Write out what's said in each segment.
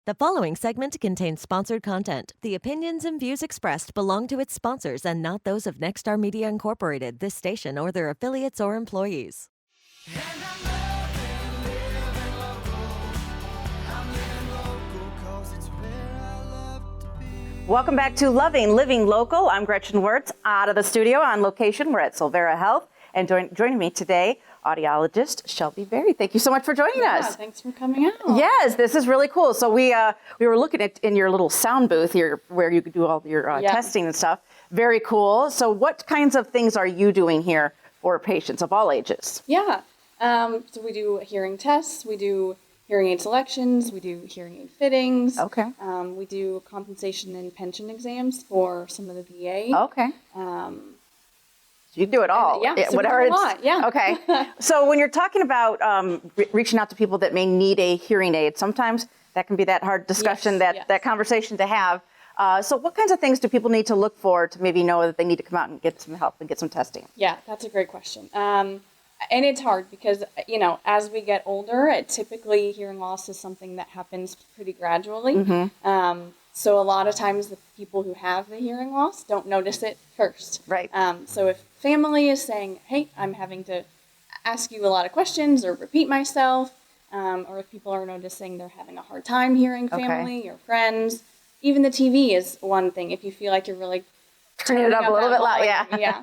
The following segment contains sponsored content. The opinions and views expressed belong to its sponsors and not those of Nexstar Media Incorporated, this station, or their affiliates or employees. Welcome back to Loving Living Local. I'm Gretchen Wirtz, out of the studio on location. We're at Solvera Health, and joining me today, audiologist Shelby Berry. Thank you so much for joining us. Thanks for coming out. Yes, this is really cool. So we were looking at in your little sound booth here, where you could do all your testing and stuff. Very cool. So what kinds of things are you doing here for patients of all ages? Yeah. So we do hearing tests. We do hearing aid selections. We do hearing aid fittings. Okay. We do compensation and pension exams for some of the VA. Okay. You do it all. Yeah, so whatever we do a it's. lot, yeah. Okay. So when you're talking about reaching out to people that may need a hearing aid, sometimes that can be that hard discussion, Yes. that conversation to have. So what kinds of things do people need to look for to maybe know that they need to come out and get some help and get some testing? Yeah, that's a great question. And it's hard because, as we get older, typically hearing loss is something that happens pretty gradually. Mm-hmm. So a lot of times the people who have the hearing loss don't notice it first. Right. So if family is saying, hey, I'm having to ask you a lot of questions or repeat myself, or if people are noticing they're having a hard time hearing family or friends, even the TV is one thing. If you feel like you're really Turning it up a little bit loud, yeah. Yeah.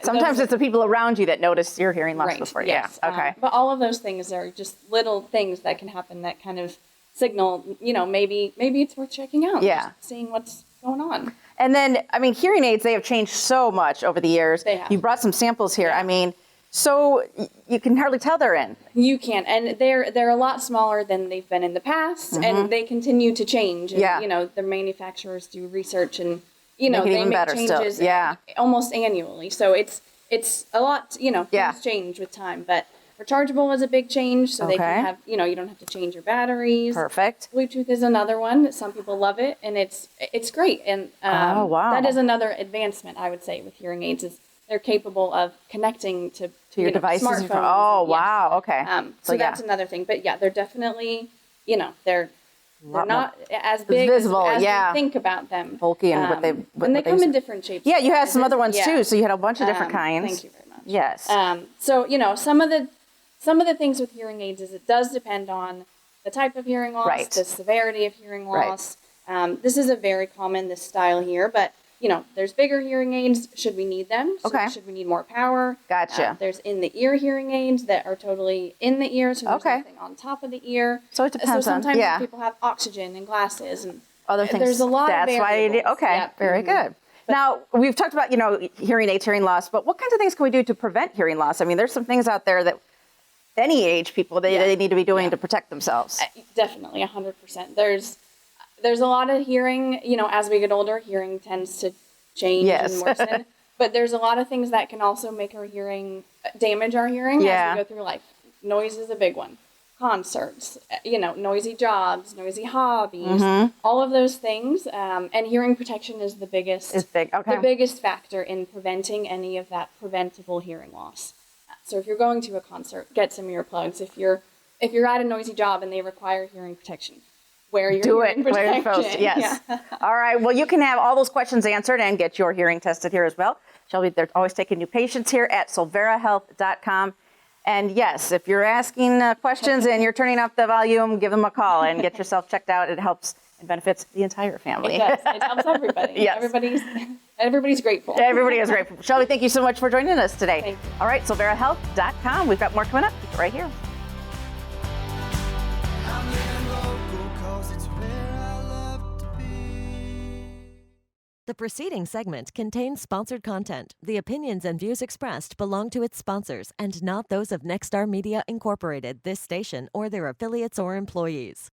Sometimes it's the people around you that notice your hearing loss before. Yes. Yeah. Okay. But all of those things are just little things that can happen that kind of signal, maybe it's worth checking out. Yeah. Just seeing what's going on. And then, hearing aids, they have changed so much over the years. They have. You brought some samples here. Yeah. So you can hardly tell they're in. You can, and they're a lot smaller than they've been in the past, and they continue to change. And, Yeah. The manufacturers do research, and Make it they even make better still. changes Yeah. almost annually. So it's a lot. Yeah. Things change with time, but rechargeable is a big change. So they Okay. can have you don't have to change your batteries. Perfect. Bluetooth is another one. Some people love it, and it's great. And Oh, wow. that is another advancement I would say with hearing aids is they're capable of connecting to Your devices. smartphones. Oh, Yes. wow. Okay. So that's another thing. But yeah, they're definitely they're not as big visible, as yeah. we think about them. Bulky and what they and they come in different shapes. Yeah, you have some other ones Yeah. too. So you had a bunch of different kinds. Thank you very much. Yes. So some of the things with hearing aids is it does depend on the type of hearing loss, Right. the severity of hearing Right. loss. This is a very common this style here, but there's bigger hearing aids. Should we need them? Okay. Should we need more power? Gotcha. There's in the ear hearing aids that are totally in the ear, so there's Okay. nothing on top of the ear. So it depends So on- sometimes yeah. people have oxygen and glasses and Other things. There's a lot of That's why you did. variables. Okay. Yep. Very Mhm. good. Now, we've talked about, hearing aids, hearing loss, but what kinds of things can we do to prevent hearing loss? There's some things out there that any age people, they need to be doing to protect themselves. Definitely, 100%. There's a lot of hearing, as we get older, hearing tends to change Yes. and worsen. But there's a lot of things that can also make our hearing, damage our hearing Yeah. as we go through life. Noise is a big one. Concerts, noisy jobs, noisy hobbies, all of those things. And hearing protection is the biggest. It's big. Okay. The biggest factor in preventing any of that preventable hearing loss. So if you're going to a concert, get some earplugs. If you're at a noisy job and they require hearing protection, wear your hearing protection. Wear your post. Yes. Yeah. All right. Well, you can have all those questions answered and get your hearing tested here as well. Shelby, they're always taking new patients here at solverahealth.com. And yes, if you're asking questions and you're turning up the volume, give them a call and get yourself checked out. It helps and benefits the entire family. It does. It helps everybody. Yes. Everybody's grateful. Everybody is grateful. Shelby, thank you so much for joining us today. Thank you. All right, solverahealth.com. We've got more coming up. Keep it right here. The preceding segment contains sponsored content. The opinions and views expressed belong to its sponsors and not those of Nexstar Media Incorporated, this station, or their affiliates or employees.